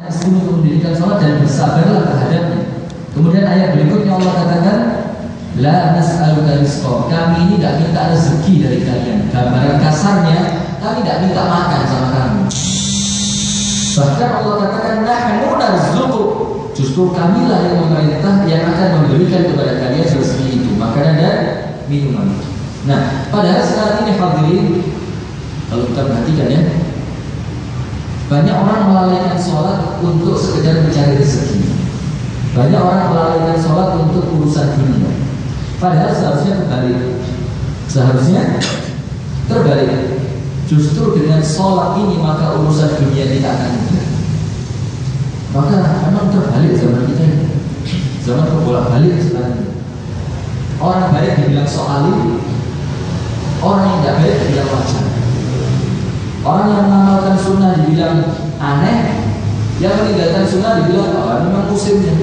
untuk mendirikan sholat dan bersabarlah terhadapnya. Kemudian ayat berikutnya Allah katakan, la nas'aluka rizqa, kami ini tidak minta rezeki dari kalian. Gambaran kasarnya, kami tidak minta makan sama kamu. Bahkan Allah katakan, nahnu narzuquk, justru kamilah yang memerintah yang akan memberikan kepada kalian rezeki itu, makanan dan minuman. Nah, padahal sekarang ini hadirin, kalau kita perhatikan ya, banyak orang melalaikan sholat untuk sekedar mencari rezeki. Banyak orang melalaikan sholat untuk urusan dunia. Padahal seharusnya terbalik. Seharusnya terbalik. Justru dengan sholat ini maka urusan dunia tidak akan mudah. Maka memang terbalik zaman kita ini. Zaman terbolak-balik sekarang ini. Orang baik dibilang soalim, orang yang tidak baik dibilang wajar. Orang yang mengamalkan sunnah dibilang aneh, yang meninggalkan sunnah dibilang memang musimnya.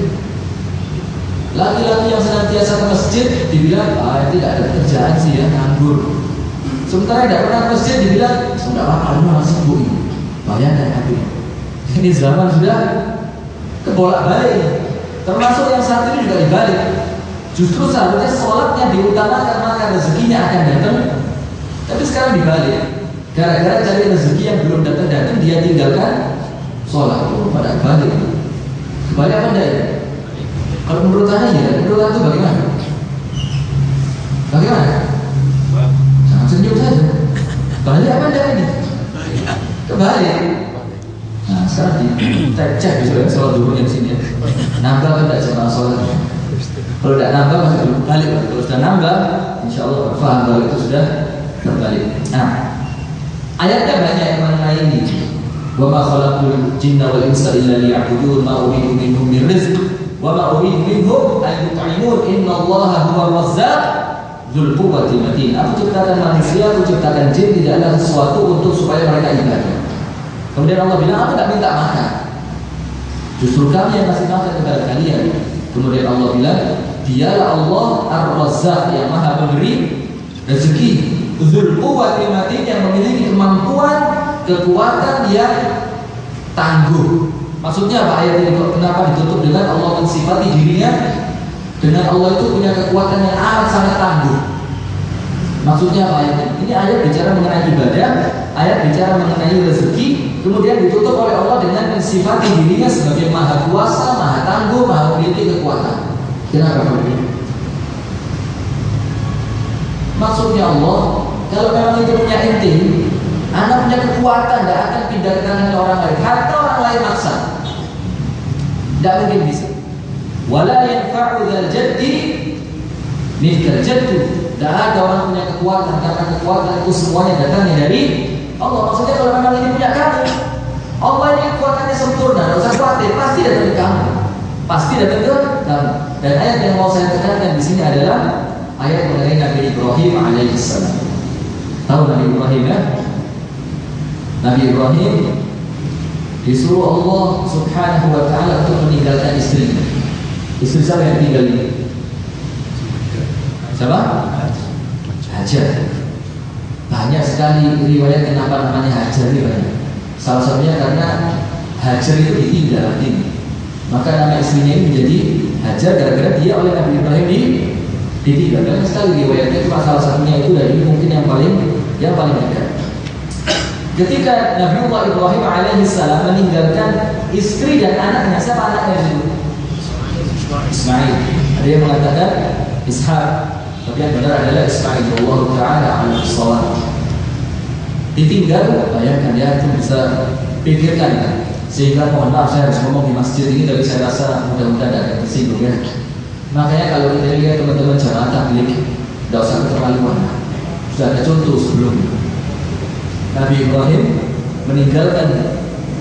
Laki-laki yang senantiasa ke masjid dibilang tidak ada pekerjaan sih ya, nganggur. Sementara tidak pernah ke masjid dibilang sudah apa masih sibuk ini. Bayangkan hati. Ini zaman sudah kebolak-balik. Termasuk yang saat ini juga dibalik. Justru seharusnya sholatnya diutamakan maka rezekinya akan datang. Tapi sekarang dibalik. Gara-gara cari rezeki yang belum datang dia tinggalkan sholat. Pada balik. Kembali apa enggak ya? Kalau menurut saya ya, menurut aku bagaimana? Bagaimana? Jangan senyum saja. Balik apa enggak ini? Kebalik. Nah sekarang kita cek besok sholat dulu yang sini ya. Nambah apa enggak jamaah sholat? Kalau tidak nambah masih belum balik. Kalau sudah nambah, insya Allah berfaham bahwa itu sudah terbalik. Nah, ayatnya banyak yang mengenai ini. Wa ma khalaqul jinna wal insa illa liya'budun ma uridu minhum min rizq wa ma uridu minhum an yut'imun innallaha huwar razzaq dzul quwwati matin. Aku ciptakan manusia, aku ciptakan jin tidak ada sesuatu untuk supaya mereka ibadah. Kemudian Allah bilang, aku tidak minta makan. Justru kami yang kasih makan kepada kalian. Kemudian Allah bilang, dialah Allah Ar-Razzaq yang maha memberi rezeki, dzul quwwati matin yang memiliki kemampuan, kekuatan yang tangguh. Maksudnya apa ayat ini? Kenapa ditutup dengan Allah mensifati dirinya dengan Allah itu punya kekuatan yang amat sangat tangguh? Maksudnya apa ayat ini? Ini ayat bicara mengenai ibadah, ayat bicara mengenai rezeki, kemudian ditutup oleh Allah dengan mensifati dirinya sebagai maha kuasa, maha tangguh, maha memiliki kekuatan. Kenapa begitu? Maksudnya Allah, kalau memang itu punya inti, anak punya kekuatan, tidak akan pindah ke tangan orang lain. Hatta orang lain maksa, tidak mungkin bisa. Wala yanfa'u dzal jaddi mithal jaddu. Tidak ada orang punya kekuatan karena kekuatan itu semuanya datangnya dari Allah. Maksudnya kalau memang ini punya kamu, Allah ini kekuatannya sempurna, tidak usah khawatir, pasti datang ke kamu, pasti datang ke kamu. Dan ayat yang mau saya tekankan di sini adalah ayat mengenai Nabi Ibrahim alaihissalam. Tahu Nabi Ibrahim ya? Nabi Ibrahim disuruh Allah Subhanahu wa taala untuk meninggalkan istrinya. Istri siapa yang tinggal ini? Siapa? Hajar. Banyak sekali riwayat kenapa namanya Hajar ini banyak. Salah satunya karena Hajar itu ditinggal ini. Maka nama istrinya ini menjadi Hajar gara-gara dia oleh Nabi Ibrahim ditinggal. Banyak sekali riwayatnya, cuma salah satunya itu dari mungkin yang paling dekat. Ketika Nabiullah Ibrahim alaihissalam meninggalkan istri dan anaknya, siapa anaknya itu? Ismail. Ada yang mengatakan Ishak, tapi yang benar adalah Ismail. Allah Taala alaihissalam ditinggal. Bayangkan ya, itu bisa pikirkan kan? Sehingga mohon maaf saya harus ngomong di masjid ini, tapi saya rasa mudah-mudahan tidak tersinggung ya. Makanya kalau kita lihat teman-teman jamaah tabligh, tidak usah keterlaluan. Sudah ada contoh sebelumnya. Nabi Ibrahim meninggalkan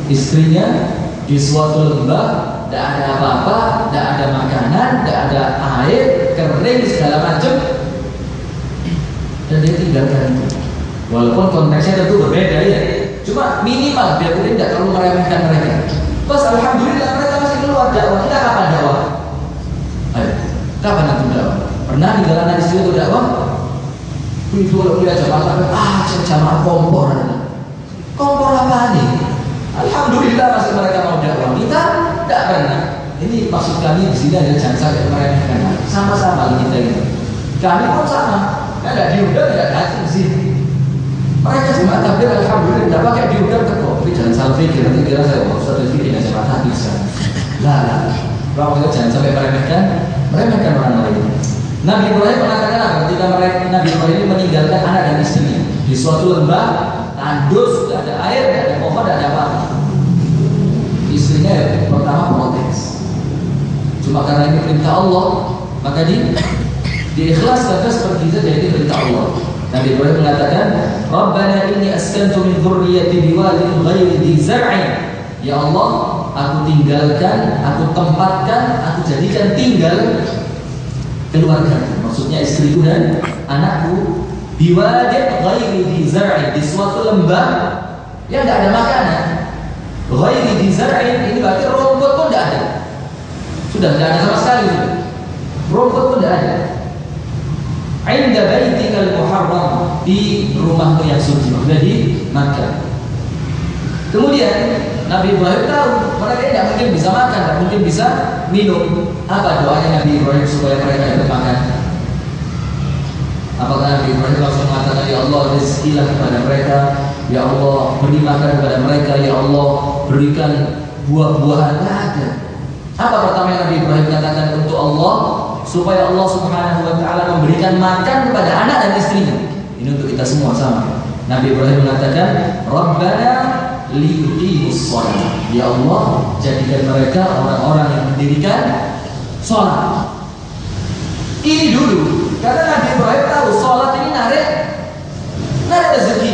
istrinya di suatu lembah, tidak ada apa-apa, tidak ada makanan, tidak ada air, kering segala macam, dan dia tinggalkan itu. Walaupun konteksnya tentu berbeda ya, cuma minimal biar kita tidak terlalu meremehkan mereka. Terus alhamdulillah mereka masih keluar dakwah. Kita kapan dakwah? Ayo, kapan nanti dakwah? Pernah ninggalan istri itu dakwah? Itu kalau dia jamaah jamaah kompor apa nih? Alhamdulillah masih mereka mau dakwah. Kita kami di sini adalah jangan sampai meremehkan. Sama-sama kita ini. Kami pun sama. Kan tidak diundang, tidak datang di sini. Mereka cuma takbir alhamdulillah, tidak pakai diundang teko. Tapi jangan salah pikir, nanti kira saya Ustaz Rizky tidak cepat hati bisa. Lah. Kalau kita jangan sampai meremehkan orang lain. Nabi Ibrahim mengatakan apa? Ketika Nabi Ibrahim meninggalkan anak dan istrinya di suatu lembah, tandus, tidak ada air, tidak ada pohon, tidak ada apa-apa. Istrinya pertama protes. Cuma karena ini perintah Allah, maka diikhlaskan seperti itu, jadi perintah Allah. Nabi Ibrahim mengatakan, Rabbana inni askantu min dzurriyyati biwadin ghairi dzi zar'in. Ya Allah, aku tinggalkan, aku tempatkan, aku jadikan tinggal keluarga, maksudnya istriku dan anakku, biwadin ghairi dzi zar'in, di suatu lembah yang tidak ada makanan. Ghairi dzi zar'in ini berarti rumput pun tidak ada. Sudah tidak ada sama sekali sudah. Rumput pun tidak ada. Inda baitikal muharram, di rumahmu yang suci, maksudnya di Makkah. Kemudian Nabi Ibrahim tahu mereka tidak mungkin bisa makan, tidak mungkin bisa minum. Apa doanya Nabi Ibrahim supaya mereka dapat makan? Apakah Nabi Ibrahim langsung mengatakan, ya Allah rezekilah kepada mereka, ya Allah beri makan kepada mereka, ya Allah berikan buah-buahan? Tidak ada. Apa pertama yang Nabi Ibrahim katakan untuk Allah? Supaya Allah Subhanahu wa ta'ala memberikan makan kepada anak dan istrinya. Ini untuk kita semua sama. Nabi Ibrahim mengatakan, Rabbana liyuqimus shalah. Ya Allah, jadikan mereka orang-orang yang mendirikan salat. Ini dulu, karena Nabi Ibrahim tahu salat ini narik rezeki.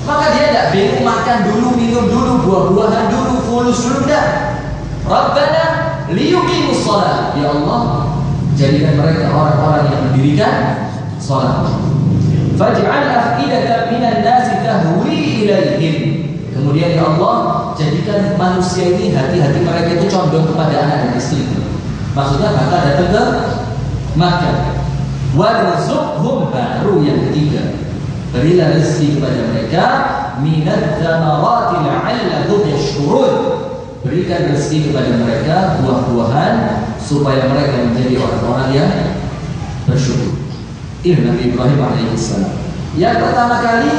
Maka dia tidak bingung makan dulu, minum dulu, buah-buahan dulu, fulus dulu, tidak. Rabbana liyuqimus shalah. Ya Allah, jadikan mereka orang-orang yang mendirikan salat. Faj'al af'idatan minan nasi tahwi ilaihim. Kemudian ya Allah, jadikan manusia ini hati-hati mereka itu condong kepada anak dan istri. Maksudnya bakal datang ke Makkah. Warzuqhum, baru yang ketiga, berilah rezeki kepada mereka minadz tsamarati la'allahum yashkurun. Berikan rezeki kepada mereka buah-buahan supaya mereka menjadi orang-orang yang bersyukur. Ini Nabi Ibrahim alaihissalam. Yang pertama kali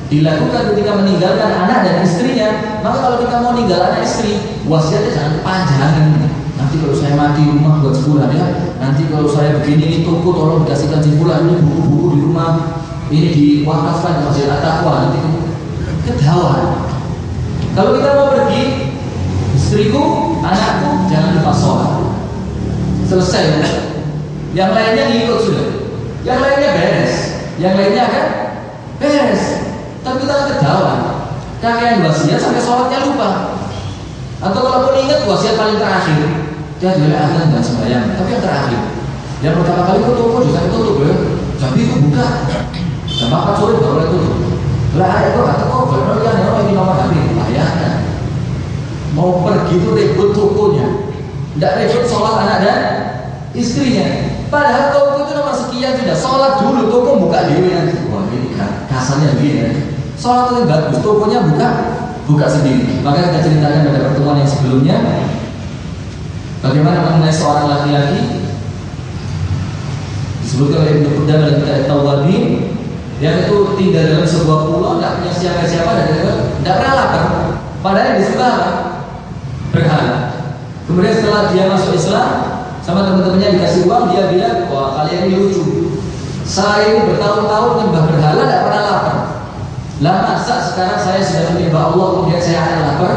dilakukan ketika meninggalkan anak dan istrinya. Maka kalau kita mau meninggal anak istri, wasiatnya jangan kepanjangan. Nanti kalau saya mati rumah buat sebulan ya. Nanti kalau saya begini ini toko tolong dikasihkan sebulan, ini buku-buku di rumah ini diwakafkan di Masjid At-Taqwa. Nanti ketahuan. Kalau kita mau pergi, istriku, anakku jangan lupa sholat. Selesai. Yang lainnya ngikut sudah. Yang lainnya beres. Yang lainnya kan beres. Tapi kita ketahuan. Kakek wasiat sampai sholatnya lupa. Atau kalaupun ingat wasiat paling terakhir, dia boleh azan dan sembahyang. Tapi yang terakhir, yang pertama kali ke toko juga tutup ya. Tapi itu buka. Jam 4 sore baru boleh tutup. Lah itu kata kok baru yang ini nomor HP. Bayangkan. Mau pergi itu ribut tokonya. Tidak ribut sholat anak dan istrinya. Padahal toko itu nomor sekian sudah. Sholat dulu, toko buka diri nanti. Wah ini kasarnya begini ya. Sholat itu bagus, tokonya buka sendiri. Maka kita ceritakan pada pertemuan yang sebelumnya, bagaimana mengenai seorang laki-laki disebutkan oleh Ibnu Qudamah dalam kitab At-Tawwabin, yang itu tinggal dalam sebuah pulau, tidak punya siapa-siapa dan tidak pernah lapar. Padahal di sebelah berhala. Kemudian setelah dia masuk Islam, sama teman-temannya dikasih uang, dia bilang, wah kalian ini lucu. Saya ini bertahun-tahun menyembah berhala, tidak pernah lapar. Lah masa sekarang saya sudah menyembah Allah kemudian saya akan lapar?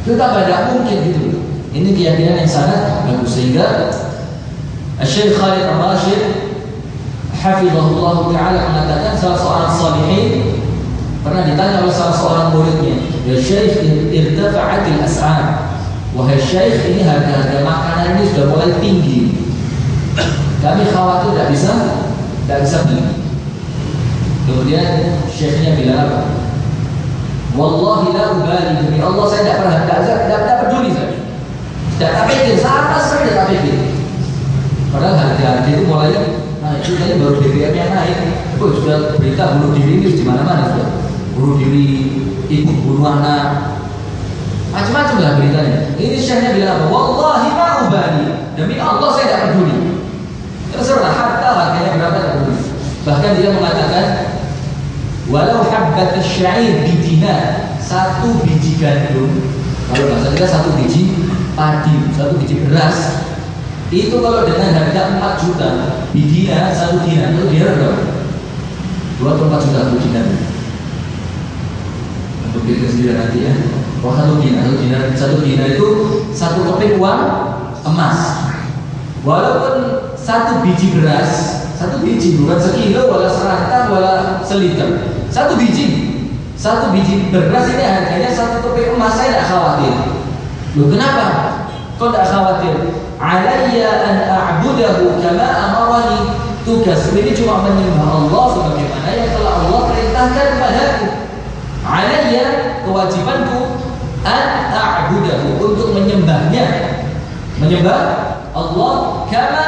Itu tidak mungkin gitu. Ini keyakinan yang sangat bagus. Sehingga Syekh Khalid Ar-Rasyid hafizahullah ta'ala mengatakan salah seorang salihin pernah ditanya oleh salah seorang muridnya, ya Syekh, irtafa'atil as'ar. Wahai Syekh, ini harga-harga makanan ini sudah mulai tinggi. Kami khawatir tidak bisa beli. Kemudian Syekhnya bilang apa? Wallahi la ubali, demi Allah saya tidak peduli saya. Tidak pikir, sama sekali tidak pikir. Padahal harga itu mulai naik, ini baru BBM yang naik. Itu sudah berita bunuh diri ini di mana-mana sudah. Bunuh diri, ibu bunuh anak, macam-macam lah beritanya. Ini Syekhnya bilang apa? Wallahi ma ubali. Demi Allah saya tidak peduli. Terserah harta harganya berapa tidak peduli. Bahkan dia mengatakan, walau habbat asy-sya'ir bidinar, satu biji gandum, kalau bahasa kita satu biji padi, satu biji beras, itu kalau dengan harga 4 juta, bidinar, satu dinar, itu dinar berapa? 2 atau 4 juta satu dinar. Untuk kita sendiri nanti ya. Oh, satu dinar itu satu keping uang emas. Walaupun satu biji beras, satu biji bukan sekilo, wala serantang, wala seliter. Satu biji beras ini harganya satu keping emas. Saya tidak khawatir. Loh kenapa? Kok tidak khawatir? Alayya an a'budahu kama amarani. Tugas ini cuma menyembah Allah sebagaimana yang telah Allah perintahkan kepadaku. Alayya, kewajibanku, an a'budahu, untuk menyembahnya, menyembah Allah kama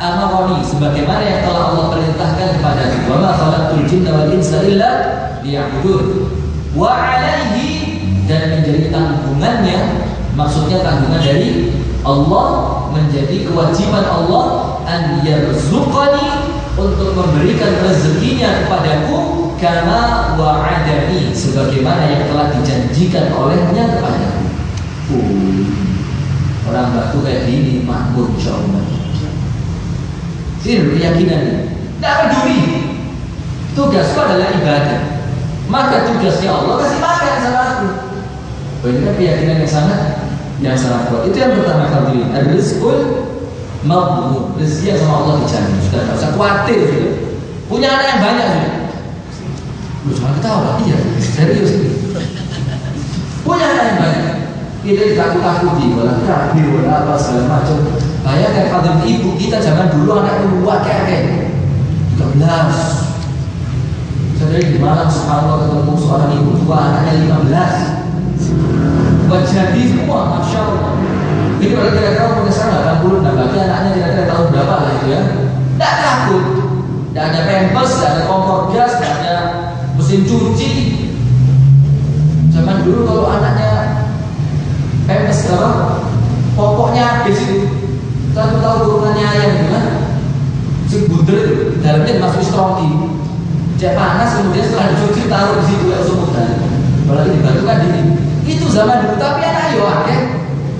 amarani, sebagaimana yang telah Allah perintahkan kepadaku. Wa ma khalaqtul jinna wal insa illa liya'budun. Wa alaihi, dan menjadi tanggungannya, maksudnya tanggungan dari Allah, menjadi kewajiban Allah, an yarzuqani, untuk memberikan rezekinya kepadaku, kama wa'adani, sebagaimana yang telah dijanjikan olehnya kepadaku. Orang Batu kayak gini makmur insyaallah. Ini keyakinan. Tidak peduli. Tugasku adalah ibadah. Maka tugasnya Allah kasih makan sama aku. Ini kan keyakinan yang sangat kuat. Itu yang pertama kali. Ar-rizqul maqdur. Rezeki yang sama Allah dijamin. Sudah tidak usah khawatir. Sudah. Punya anak yang banyak sudah. Lu cuma ketawa. Iya, serius ini. Punya anak yang banyak. Kita ditakut-takuti, wala kafir, wala apa segala macam. Bayangkan pada ibu kita zaman dulu anak dua kakek 13. Saya di Malang subhanallah ketemu seorang ibu tua anaknya 15. Jadi semua, masya Allah. Ini kalau kira-kira umurnya sekarang 80, nah bagi anaknya kira-kira tahun berapa lah itu ya? Tidak takut, tidak ada pampers, tidak ada kompor gas, tidak ada mesin cuci. Zaman dulu kalau anaknya pampers apa? Pokoknya habis itu. Kita tahu turunannya ayam gimana? Si bunder itu, dalamnya dimasuki stroti. Cek panas, kemudian setelah dicuci taruh di situ ya semudah. Apalagi di Batu kan dingin. Itu zaman dulu, tapi anak yo akeh.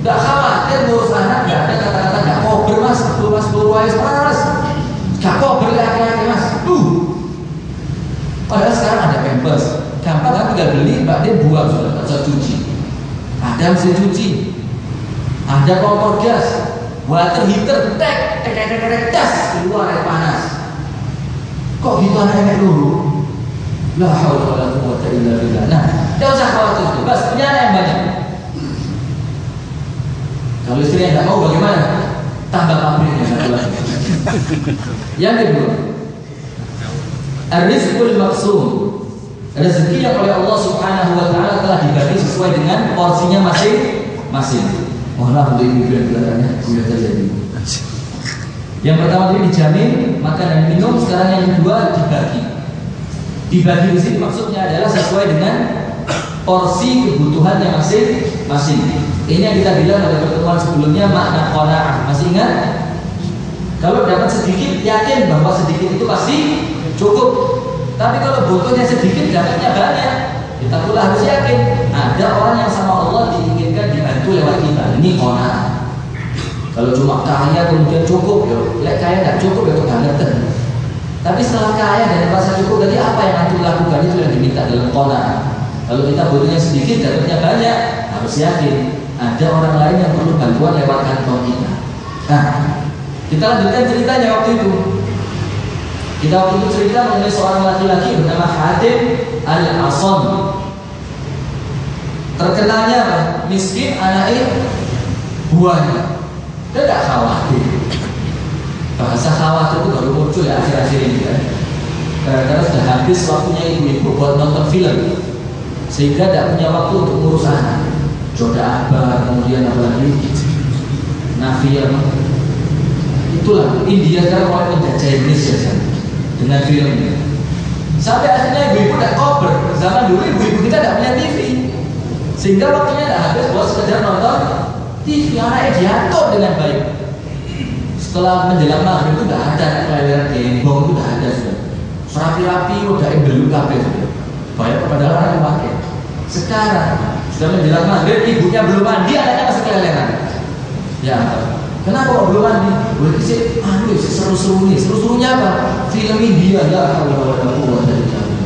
Enggak khawatir ngurus anak, enggak ada kata-kata enggak kober mas, mas panas. Enggak kober akeh mas. Padahal sekarang ada pampers. Gampang kan tinggal beli, Mbak dia buang sudah, enggak usah cuci. Ada mesin cuci. Ada kompor gas. Water heater, tek, das, keluar air panas. Kok gitu anak-anak dulu? La haula wala quwwata illa billah. Nah, tidak usah khawatir, bas punya anak yang banyak. Kalau istrinya tidak mau bagaimana? Tambah pabriknya satu lagi. Yang kedua, ar-rizqul maqsum, rezeki yang oleh Allah Subhanahu wa taala telah dibagi sesuai dengan porsinya masing-masing. Mohon maaf untuk ibu yang belakangnya sudah terjadi. Yang pertama tadi dijamin makan dan minum, sekarang yang kedua dibagi. Dibagi di sini maksudnya adalah sesuai dengan porsi kebutuhannya masing-masing. Ini yang kita bilang pada pertemuan sebelumnya makna qanaah. Masih ingat? Kalau dapat sedikit, yakin bahwa sedikit itu pasti cukup. Tapi kalau butuhnya sedikit, dapatnya banyak, kita pula harus yakin ada orang yang sama Allah diinginkan dibantu lewat kita. Ini qanaah. Kalau cuma kaya kemudian cukup, ya kaya nggak cukup ya kebangetan. Tapi setelah kaya dan merasa cukup, jadi apa yang antum lakukan itu yang diminta dalam qanaah. Kalau kita butuhnya sedikit, dapatnya banyak, harus yakin ada orang lain yang perlu bantuan lewat kantong kita. Nah, kita lanjutkan ceritanya waktu itu. Kita waktu itu cerita mengenai seorang laki-laki bernama Hatim Al-Asam. Terkenalnya apa? Miskin, anaknya buahnya. Dia tidak khawatir. Bahasa khawatir itu baru muncul ya akhir-akhir ini ya. Karena sudah habis waktunya ibu-ibu buat nonton film, sehingga tidak punya waktu untuk ngurus anak. Joda Akbar, kemudian apalagi Nafia. Itulah India sekarang mulai menjajah Indonesia dengan filmnya. Sampai akhirnya ibu-ibu tidak kober. Zaman dulu ibu-ibu kita tidak punya TV, sehingga waktunya tidak habis buat sekedar nonton TV. Anaknya diatur dengan baik. Setelah menjelang maghrib itu nggak ada keleleran gembong, itu nggak ada sudah. Rapi-rapi udah belum kabeh sudah. Banyak kepada orang yang pakai. Sekarang sudah menjelang maghrib, ibunya belum mandi, anaknya masih keleleran. Ya, kenapa kok belum mandi? Boleh sih, seru-seru nih. Seru-serunya apa? Film India ya. Allah dari kami.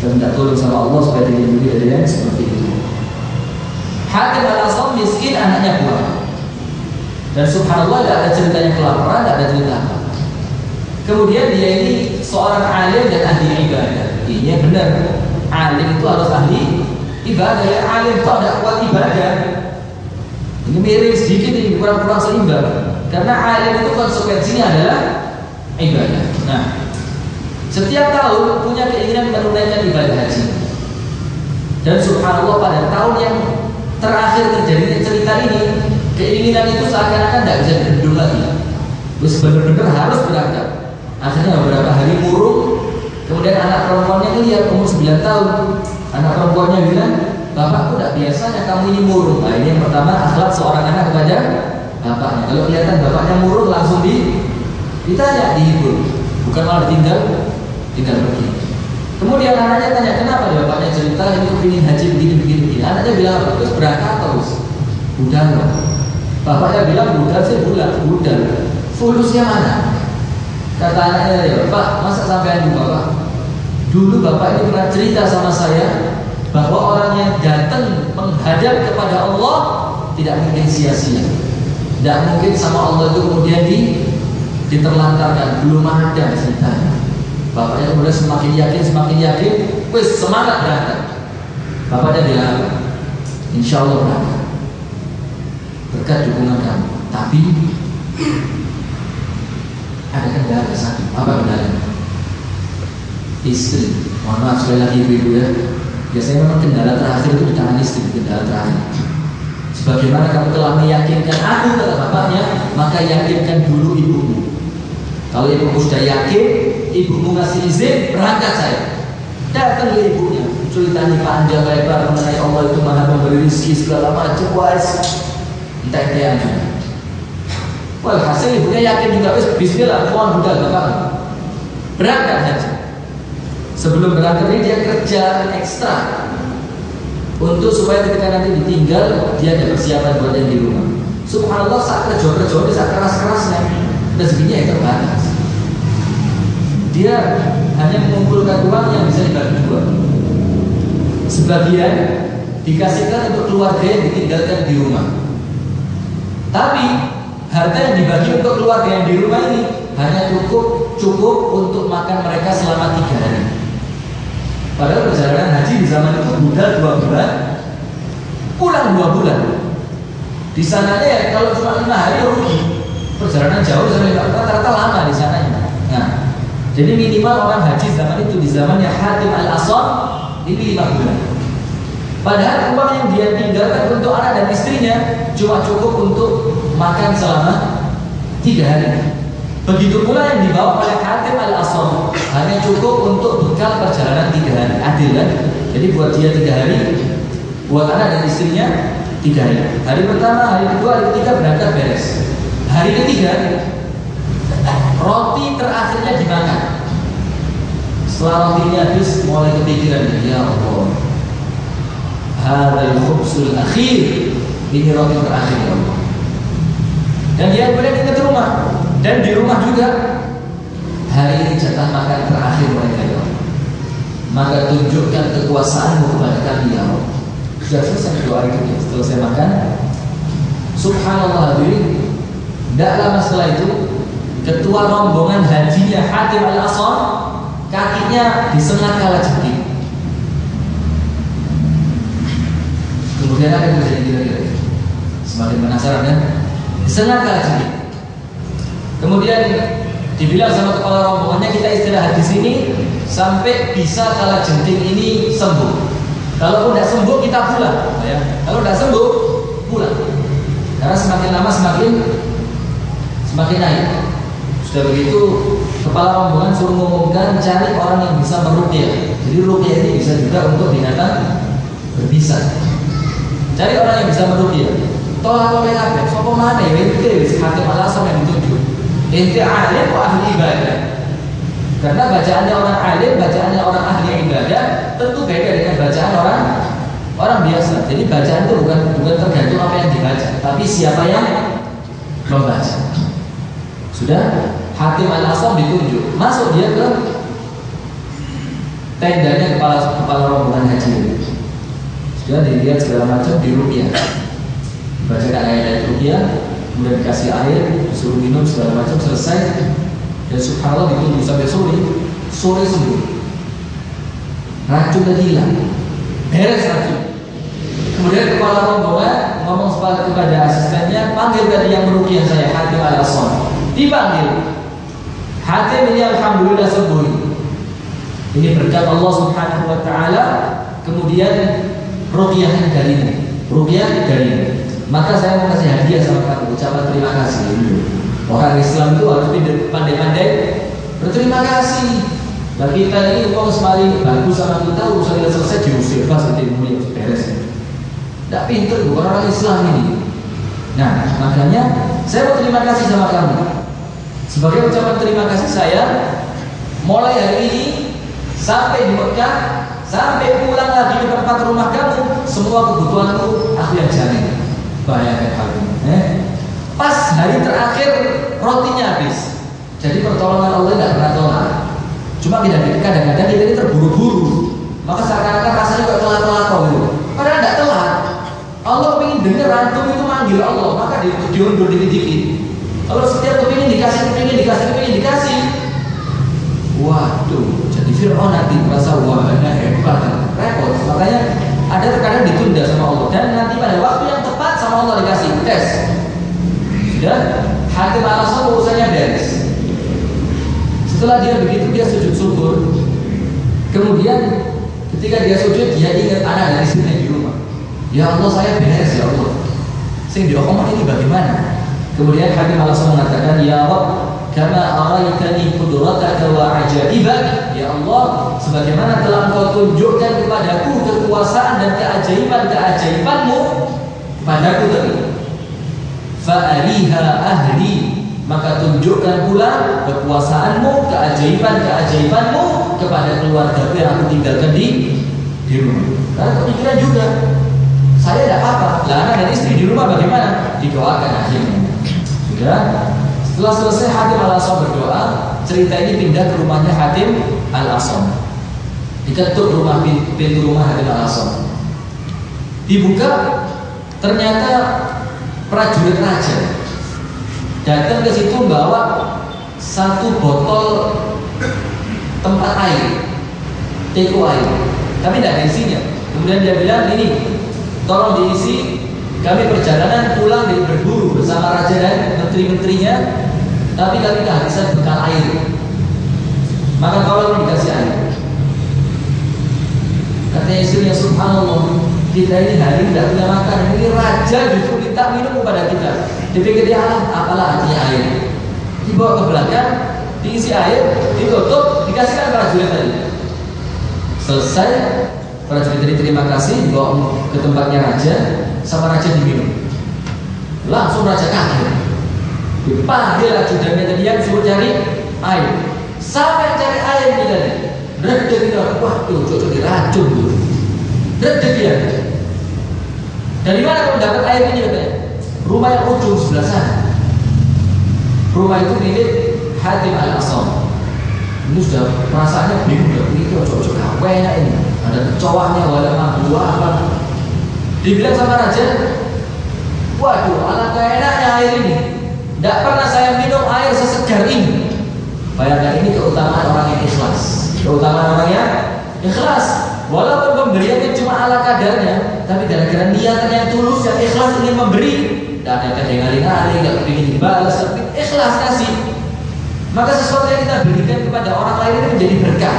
Dan tidak tolong sama Allah supaya dilindungi dari yang seperti itu. Hatim al-Asam miskin, anaknya buah. Dan subhanallah tidak ada ceritanya kelaparan, tidak ada cerita apa. Kemudian dia ini seorang alim dan ahli ibadah. Ini benar, alim itu harus ahli ibadah. Ya, alim itu ada kuat ibadah. Ini miring sedikit, ini kurang-kurang seimbang. Karena alim itu konsekuensinya adalah ibadah. Nah, setiap tahun punya keinginan menunaikan ibadah haji. Dan subhanallah pada tahun yang terakhir terjadinya cerita ini, keinginan itu seakan-akan tidak bisa dibendung lagi. Terus benar-benar harus berangkat. Akhirnya beberapa hari murung. Kemudian anak perempuannya lihat umur 9 tahun. Anak perempuannya bilang, bapakku tidak biasanya kamu ini murung. Nah, ini yang pertama, akhlak seorang anak kepada bapaknya. Kalau kelihatan bapaknya murung, langsung ditanya, dihibur. Bukan malah tinggal pergi. Kemudian anaknya tanya, kenapa ya bapaknya cerita ini kepingin haji begini. Anaknya bilang, terus berangkat terus. Budal. Bapaknya bilang budal sih budal. Fulusnya mana? Kata anaknya, ya Pak, masa sampai juga Pak? Dulu Bapak ini pernah cerita sama saya bahwa orang yang datang menghadap kepada Allah tidak mungkin sia-sia. Tidak mungkin sama Allah itu kemudian diterlantarkan. Belum ada ceritanya. Bapaknya kemudian semakin yakin, wis semangat berangkat. Bapaknya bilang, insya Allah berangkat. Berkat dukungan kamu. Tapi ada kendala satu. Apa kendalanya? Istri. Mohon maaf sekali lagi ibu-ibu ya. Biasanya memang kendala terakhir itu di tangan istri. Kendala terakhir. Sebagaimana kamu telah meyakinkan aku kata bapaknya, maka yakinkan dulu ibumu. Kalau ibumu sudah yakin, ibumu ngasih izin, berangkat saya. Datang ke ibunya, ceritanya panjang lebar mengenai Allah itu maha memberi rezeki segala macam. Entah-entah juga. Walhasil ibunya yakin juga, bismillah, mohon budal bapak. Berangkat saja. Sebelum berangkat ini dia kerja ekstra untuk supaya ketika nanti ditinggal dia ada persiapan buat yang di rumah. Subhanallah, saat kerja-kerja ini saat keras-kerasnya rezekinya yang terbatas. Dia hanya mengumpulkan uang yang bisa dibagi dua. Sebagian dikasihkan untuk keluarga yang ditinggalkan di rumah. Tapi harta yang dibagi untuk keluarga yang di rumah ini hanya cukup untuk makan mereka selama 3 hari. Padahal perjalanan haji di zaman itu budal 2 bulan, pulang 2 bulan. Di sananya ya kalau cuma 5 hari rugi. Perjalanan jauh sampai rata-rata lama di sananya. Nah, jadi minimal orang haji zaman itu di zamannya Hatim al-Asam ini 5 bulan. Padahal uang yang dia tinggalkan untuk anak dan istrinya cuma cukup untuk makan selama 3 hari. Begitu pula yang dibawa oleh Hatim al-Asam hanya cukup untuk bekal perjalanan 3 hari. Adil kan? Jadi buat dia 3 hari, buat anak dan istrinya 3 hari. Hari pertama, hari kedua, hari ketiga berangkat beres. Hari ketiga roti terakhirnya dimakan. Setelah rotinya habis, mulai kepikiran, ya Allah, hadal khubsul akhir, ini roti terakhir ya Allah. Dan dia kemudian ingat rumah. Dan di rumah juga, hari ini jatah makan terakhir mereka ya Allah. Maka tunjukkan kekuasaanmu kepada kami ya Allah. Sudah selesai doa itu ya. Selesai makan, subhanallah hadirin. Tidak lama setelah itu, ketua rombongan hajinya Hatim al-Asam kakinya disengat kalajengking. Kemudian apa yang terjadi kira-kira? Semakin penasaran kan? Disengat kalajengking. Kemudian dibilang sama kepala rombongannya, kita istirahat di sini sampai bisa kalajengking ini sembuh. Kalau tidak sembuh kita pulang. Ya. Kalau tidak sembuh pulang. Karena semakin lama semakin naik. Sudah begitu, kepala rombongan suruh mengumumkan cari orang yang bisa meruqyah. Jadi ruqyah ini bisa juga untuk binatang berbisa. Cari orang yang bisa meruqyah. Tolak PKB, sopo mana ya? Itu si Hatim al-Asam yang ditunjuk. Ente alim kok ahli ibadah. Karena bacaannya orang alim, bacaannya orang ahli ibadah tentu beda dengan bacaan orang biasa. Jadi bacaan itu bukan tergantung apa yang dibaca, tapi siapa yang membaca. Sudah, Hatim Al-Asam ditunjuk, masuk dia ke tendanya kepala rombongan haji. Sudah dilihat segala macam, diruqyah, bacakan ayat-ayat ruqyah, kemudian dikasih air, disuruh minum segala macam, selesai. Dan subhanallah ditunggu sampai sore sembuh. Racun tadi hilang, beres racun. Kemudian kepala rombongan ngomong kepada asistennya, panggil tadi yang meruqyah saya, Hatim Al-Asam. Dipanggil. Hatim ini alhamdulillah sembuh. Ini berkat Allah Subhanahu wa taala. Kemudian ruqyah dari. Maka saya mau kasih hadiah sama kamu, ucapan terima kasih. Orang Islam itu harus pandai-pandai berterima kasih. Bagi kita ini kalau semari bagus sama kita, urusan kita selesai diusir pas itu mulai beres. Tidak pintar bukan orang Islam ini. Nah, makanya saya mau terima kasih sama kamu. Sebagai ucapan terima kasih saya, mulai hari ini sampai di Mekah, sampai pulang lagi ke tempat rumah kamu, semua kebutuhanku aku yang jamin. Bayangkan hal ini. Pas hari terakhir rotinya habis. Jadi pertolongan Allah tidak pernah tolak. Cuma kadang-kadang kita ini terburu-buru. Maka seakan-akan rasanya kok telat-telat gitu. Padahal tidak telat. Allah ingin dengar antum itu manggil Allah, maka diundur dikit-dikit. Kalau setiap kepingin dikasih. Waduh, jadi Fir'aun nanti merasa wah hebat, repot. Makanya ada terkadang ditunda sama Allah, dan nanti pada waktu yang tepat sama Allah dikasih tes. Sudah, Hatim Al-Asam urusannya beres. Setelah dia begitu, dia sujud syukur. Kemudian ketika dia sujud, dia ingat anak dan istrinya di rumah. Ya Allah, saya beres ya Allah. Sing diomong ini bagaimana? Kemudian Hatim Al-Asam mengatakan, Ya Rabb, kama araitani qudrataka wa ajaibak. Ya Allah, sebagaimana telah Engkau tunjukkan kepadaku kekuasaan dan keajaiban-keajaibanmu padaku tadi. Fa'aliha ahli, maka tunjukkan pula kekuasaanmu, keajaiban-keajaibanmu kepada keluarga yang aku tinggalkan di rumah. Karena kepikiran juga, saya tidak apa-apa, anak dan istri di rumah bagaimana? Didoakan akhirnya. Sudah, setelah selesai Hatim Al-Asam berdoa, cerita ini pindah ke rumahnya Hatim Al-Asam. Diketuk pintu rumah Hatim Al-Asam. Dibuka, ternyata prajurit raja datang ke situ bawa satu botol tempat air, teko air, tapi tidak ada isinya. Kemudian dia bilang, ini tolong diisi, kami perjalanan pulang dari berburu bersama raja dan menteri-menterinya, tapi kami kehabisan bekal air. Maka tolong dikasih air. Katanya istrinya, subhanallah, kita ini hari ini tidak punya makan, ini raja justru minta minum kepada kita. Dipikir dia, apalah artinya air. Dibawa ke belakang, diisi air, ditutup, dikasihkan prajurit tadi. Selesai, prajurit tadi terima kasih, dibawa ke tempatnya raja, sama raja diminum. Langsung raja kaget. Dipanggil ajudannya tadi yang suruh cari air. Sampai cari air nih tadi. Redek dia, waduh, cocok diracun tuh. Redek dia. Dari mana kamu dapat air ini katanya? Rumah yang ujung sebelah sana. Rumah itu milik Hatim Al-Asam. Ini sudah perasaannya bingung, ini cocok enak ini. Ada kecoaknya, wadah mampu apa? Dibilang sama raja, waduh, alangkah enaknya air ini. Tidak pernah saya minum air sesegar ini. Bayangkan, ini keutamaan orang yang ikhlas. Keutamaan orang yang ikhlas. Walaupun pemberiannya cuma ala kadarnya, tapi gara-gara niatan yang tulus, yang ikhlas ingin memberi, tidak ada kadang-kadang, tidak ingin dibalas, tapi ikhlas kasih. Maka sesuatu yang kita berikan kepada orang lain ini menjadi berkah.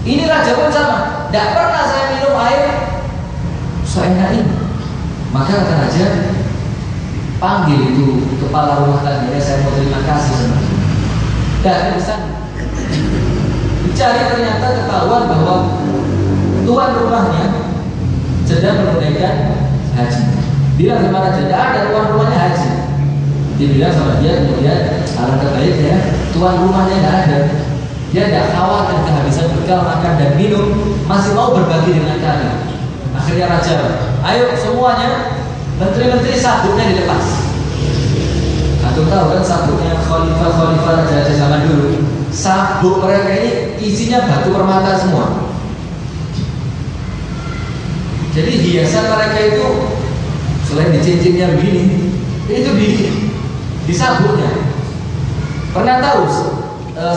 Ini raja pun sama. Tidak pernah saya minum air seenak ini. Maka kata raja, panggil itu kepala rumah tangga, saya mau terima kasih sama dia. Dan pesan dicari, ternyata ketahuan bahwa tuan rumahnya sedang menunaikan haji. Bilang sama raja, tidak ada tuan rumahnya haji. Dibilang sama dia, kemudian Alangkah baiknya tuan rumahnya nggak ada, dia nggak khawatir kehabisan bekal makan dan minum, masih mau berbagi dengan kalian. Akhirnya raja, ayo semuanya, menteri-menteri sabuknya dilepas. Antum tahu kan sabuknya khalifah raja zaman dulu, sabuk mereka ini isinya batu permata semua. Jadi hiasan mereka itu selain di cincinnya begini, itu di sabuknya. Pernah tahu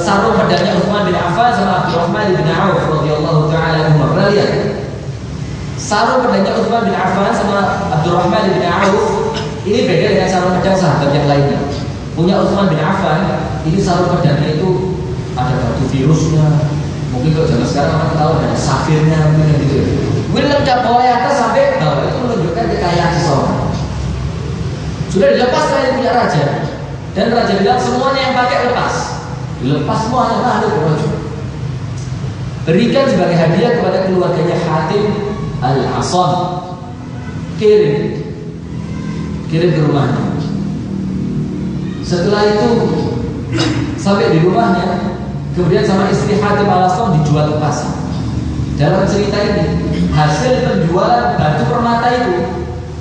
sarung pedangnya Utsman bin Affan sama Abdurrahman bin Auf radhiyallahu taala anhu? Pernah lihat? Sarung pedangnya Utsman bin Affan sama Abdurrahman bin Auf ini beda dengan sarung pedang sahabat yang lainnya. Punya Utsman bin Affan ini sarung pedangnya itu ada batu virusnya. Mungkin kalau zaman sekarang orang tahu ada safirnya mungkin gitu. Mungkin lengkap mulai atas sampai bawah, itu menunjukkan kekayaan seseorang. Sudah dilepas dari punya raja, dan raja bilang semuanya yang pakai lepas, dilepas semuanya, ada baju. Berikan sebagai hadiah kepada keluarganya Hatim Al-Hasan, kirim ke rumahnya. Setelah itu sampai di rumahnya, kemudian sama istri Hatim Al-Hasan dijual ke pasar. Dalam cerita ini, hasil penjualan batu permata itu,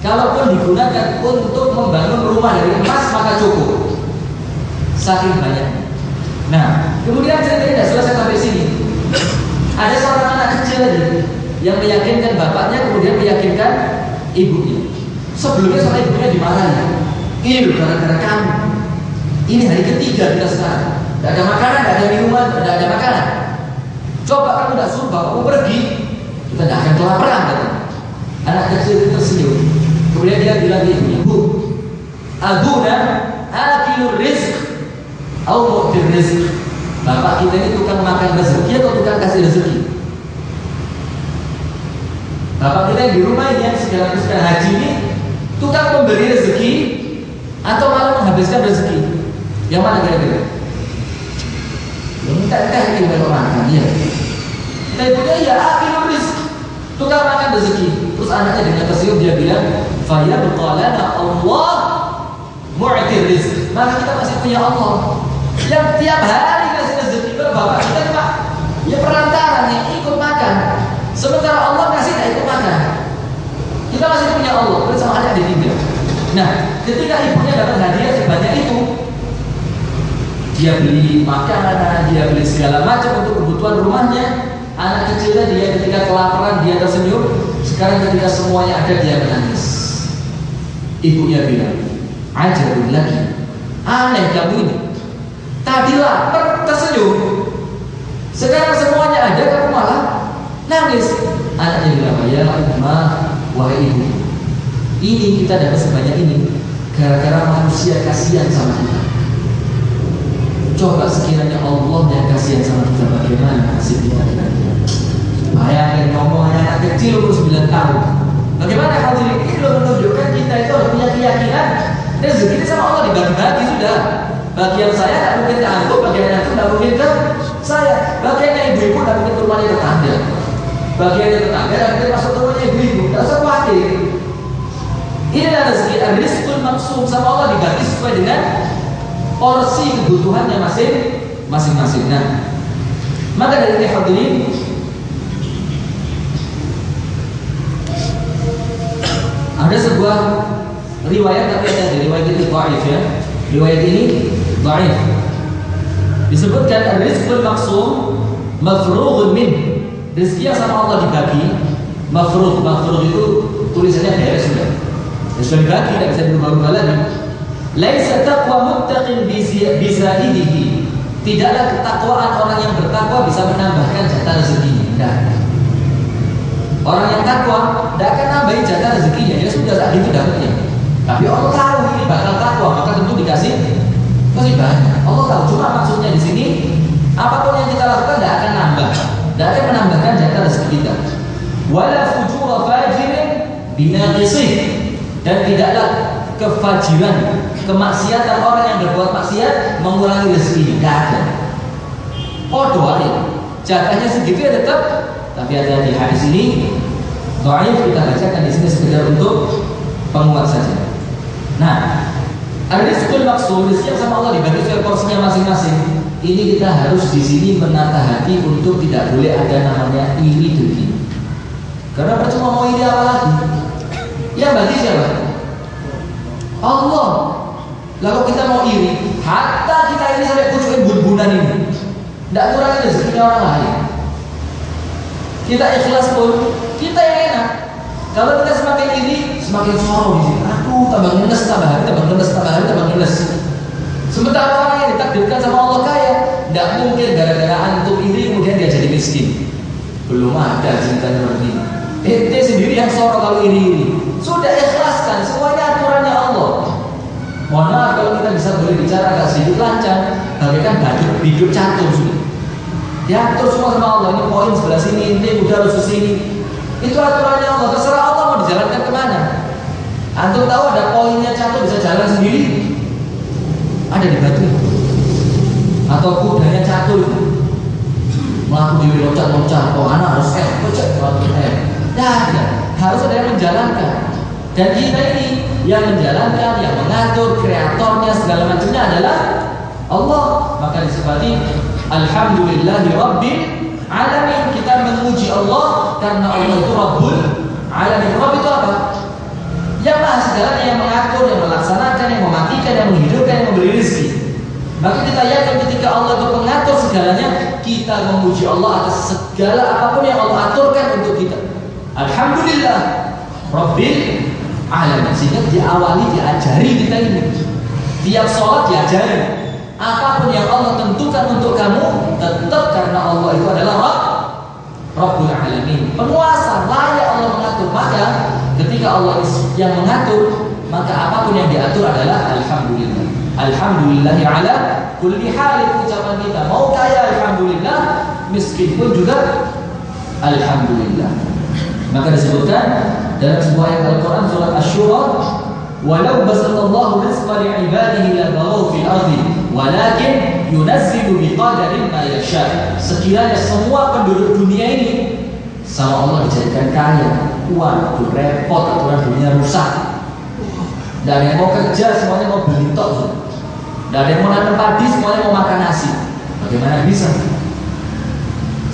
kalaupun digunakan untuk membangun rumah dari emas, maka cukup. Saking banyak. Nah, kemudian cerita ini tidak selesai sampai sini. Ada seorang anak kecil lagi yang meyakinkan bapaknya, kemudian meyakinkan ibunya. Sebelumnya sama ibunya dimarahi. Ini loh gara-gara kamu. Ini hari ketiga kita sekarang. Tidak ada makanan, tidak ada minuman, tidak ada makanan. Coba kamu tidak suruh bapakmu pergi, kita tidak akan kelaparan. Anak kecil itu tersenyum. Kemudian dia bilang ibunya, Bu, abuna akilur rizq au mu'tir rizq. Bapak kita ini tukang makan rezeki atau tukang kasih rezeki? Bapak kita yang di rumah ini yang segala haji ini tukang memberi rezeki atau malah menghabiskan rezeki? Yang mana kira-kira? Entah ini bukan orang ya. Nah ibunya ya akilur rizq, tukang makan rezeki. Terus anaknya dengan tersenyum dia bilang, fayabqalana Allah mu'tir rizq. Maka kita masih punya Allah yang tiap hari kasih rezeki. Bapak kita Pak, ya perantara yang ikut makan. Sementara Allah kasih tidak ikut makan. Kita masih punya Allah, berarti sama anak ditinggal. Nah, ketika ibunya dapat hadiah sebanyak itu, dia beli makanan, dia beli segala macam untuk kebutuhan rumahnya. Anak kecilnya dia ketika kelaparan dia tersenyum. Sekarang ketika semuanya ada dia menangis. Ibunya bilang, ajabun lagi, aneh kamu ini. Tadi lapar tersenyum, sekarang semuanya ada kamu malah nangis. Anaknya bilang, ya ma, wahai ibu, ini kita dapat sebanyak ini gara-gara manusia kasihan sama kita. Coba sekiranya Allah yang kasihan sama kita, bagaimana nasib kita kira-kira? Bayangin ngomong anak kecil umur 9 tahun. Bagaimana kalau ini menunjukkan kita itu harus punya keyakinan rezeki sama Allah dibagi-bagi sudah. Bagian saya tidak mungkin ke antum, bagian antum tidak mungkin ke saya. Bagiannya ibu-ibu tidak mungkin ke rumahnya tetangga. Bagiannya tetangga tidak mungkin masuk ke rumahnya ibu-ibu. Tidak usah khawatir. Ini adalah rezeki rizqul maksum sama Allah dibagi sesuai dengan porsi kebutuhannya masing-masing. Nah, maka dari ini hadirin, ada sebuah riwayat, tapi ada riwayat ini dhaif ya. Riwayat ini dhaif. Disebutkan rizqul maksum mafrughun min. Rezeki yang sama Allah dibagi, mafrugh itu tulisannya beres sudah. Sudah dibagi, tidak bisa dirubah-rubah lagi. Laisa taqwa muttaqin bizaidihi. Tidaklah ketakwaan orang yang bertakwa bisa menambahkan jatah rezekinya. Tidak. Orang yang takwa tidak akan nambahin jatah rezekinya. Ya sudah saat itu dapatnya. Tapi Allah tahu ini bakal takwa, maka tentu dikasih banyak. Allah tahu. Cuma maksudnya di sini, apapun yang kita lakukan tidak akan nambah, tidak akan menambahkan jatah rezeki kita. Wala fujura fajirin binaqisih. Dan tidaklah kefajiran, kemaksiatan orang yang berbuat maksiat mengurangi rezekinya. Tidak ada. Oh doain, jatahnya segitu ya tetap. Tapi ada di hadis ini dhaif, kita bacakan di sini sekedar untuk penguat saja. Nah, Rizqul maksum, rezeki yang sama Allah dibagi sesuai porsinya masing-masing. Ini kita harus di sini menata hati untuk tidak boleh ada namanya iri dengki. Karena percuma mau iri apa lagi? Yang bagi siapa? Allah. Lalu kita mau iri, hatta kita ini sampai pucukin bun-bunan ini, tidak kurang rezekinya orang lain. Kita ikhlas pun, kita yang enak. Kalau kita semakin iri, semakin sorrow di sini. Aduh, tambah ngenes, tambah hari, tambah ngenes, tambah hari, tambah ngenes. Sementara orang yang ditakdirkan sama Allah kaya, tidak mungkin gara-gara antum iri kemudian dia jadi miskin. Belum ada ceritanya seperti ini. Ente sendiri yang sorrow kalau iri-iri. Sudah ikhlaskan, semuanya aturannya Allah. Mohon maaf kalau kita bisa boleh bicara agak sedikit lancang, bagaikan hidup catur sudah. Diatur semua sama Allah. Ini poin sebelah sini, ini udah harus sini. Itu aturannya Allah. Terserah Allah mau dijalankan kemana. Antum tahu ada poinnya catur bisa jalan sendiri? Ada di batu atau kudanya catur melaku di loncat-loncat. Oh anak harus loncat. Harus ada yang menjalankan. Dan kita ini yang menjalankan, yang mengatur, kreatornya segala macamnya adalah Allah. Maka disebati Alhamdulillahi Rabbil Alamin. Kita memuji Allah karena Allah itu Rabbul Alamin. Rabb itu apa? Yang maha segalanya, yang mengatur, yang melaksanakan, yang mematikan, yang menghidupkan, yang memberi rezeki. Maka kita yakin ketika Allah itu mengatur segalanya, kita memuji Allah atas segala apapun yang Allah aturkan untuk kita. Alhamdulillah Rabbil Alamin. Sehingga diawali, diajari kita ini. Tiap sholat diajari. Apapun yang Allah tentukan untuk kamu, tetap karena Allah itu adalah Rabbul Alamin, penguasa, layak Allah mengatur. Maka ketika Allah yang mengatur, maka apapun yang diatur adalah Alhamdulillah. Alhamdulillahi ala kulli hal. Ucapan kita mau kaya Alhamdulillah, miskin pun juga Alhamdulillah. Maka disebutkan dalam sebuah ayat Al-Quran surat Asy-Syura, walau basatallahu rizqa li'ibadihi labaghaw fil ardi walakin yunazzilu biqadarin ma yasha. Sekiranya semua penduduk dunia ini sama Allah dijadikan kaya, waduh repot, aturan dunia rusak. Tidak ada yang mau kerja, semuanya mau beli tok. Tidak ada yang mau nanam padi, semuanya mau makan nasi. Bagaimana bisa?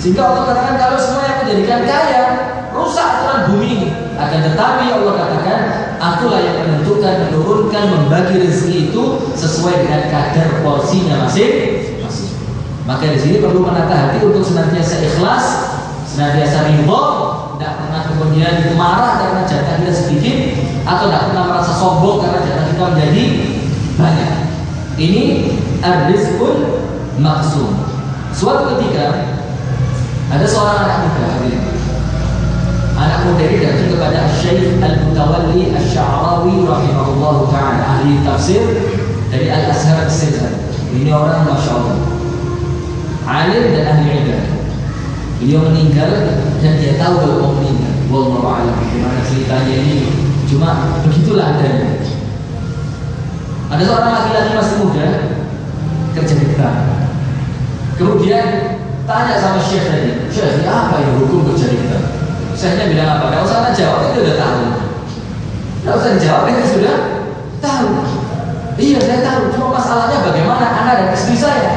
Sehingga Allah katakan kalau semuanya menjadikan kaya, rusak aturan bumi ini. Akan tetapi Allah katakan, akulah yang menentukan, menurunkan, membagi rezeki itu sesuai dengan kadar porsinya masing-masing. Maka di sini perlu menata hati untuk senantiasa ikhlas, senantiasa ridho, tidak pernah kemudian marah karena jatah kita sedikit, atau tidak pernah merasa sombong karena jatah kita menjadi banyak. Ini ar-rizqul maqsum. Suatu ketika ada seorang anak muda, anak muda ini datang kepada Syekh Al-Mutawalli Asy-Sya'rawi rahimahullah ta'ala, ahli tafsir dari Al-Azhar As-Silsilah. Ini orang Masya Allah, alim dan ahli ibadah. Beliau meninggal dan dia tahu kalau mau meninggal. Wallahu a'lam bagaimana ceritanya ini, cuma begitulah adanya. Ada seorang laki-laki masih muda kerja di bank. Kemudian tanya sama Syekh tadi, Syekh ini apa yang hukum kerja di bank? Syekhnya bilang apa? Tidak usah anda jawab, itu udah tahu. Tidak usah dijawab, itu sudah tahu. Iya saya tahu, cuma masalahnya bagaimana anak dan istri saya.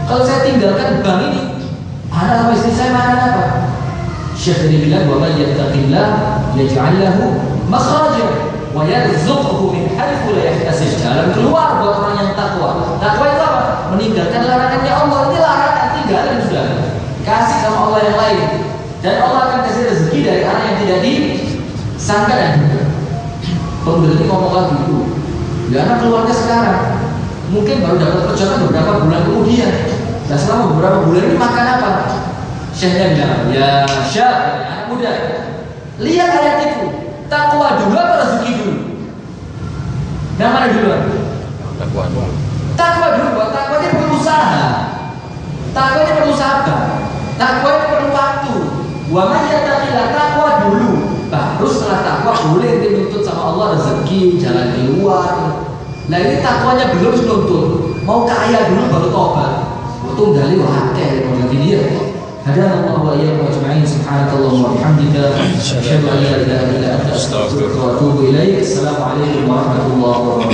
Kalau saya tinggalkan bank ini, anak sama istri saya makan apa? Syekh tadi bilang, wa man yattaqillah yaj'al lahu makhraja wa yarzuqhu min haitsu la yahtasib. Jalan keluar buat orang yang takwa. Takwa itu apa? Meninggalkan larangannya Allah. Ini larangan, tinggalkan sudah. Kasih sama Allah yang lain. Dan Allah akan kasih rezeki dari arah yang tidak disangka dan duga. Pemuda ini ngomong lagi itu, karena keluarga sekarang mungkin baru dapat kerjaan beberapa bulan kemudian. Dan selama beberapa bulan ini makan apa? Syekhnya bilang, ya Syekh, anak muda, lihat ayat itu. Takwa dulu atau rezeki dulu? Yang mana dulu? Takwa dulu. Takwa dulu. Takwa ini perlu usaha. Takwa ini perlu sabar. Takwa ini perlu waktu. Wa man yattaqillah, takwa dulu. Baru setelah takwa boleh dituntut sama Allah rezeki, jalan keluar. Nah ini takwanya belum dituntut. Mau kaya dulu baru tobat. Tunggali wakil model dia. Hadana Allah wa iyyakum ajma'in. Subhanakallahumma wa bihamdika asyhadu an la ilaha illa anta astaghfiruka wa atubu ilaik. Assalamualaikum warahmatullahi wabarakatuh.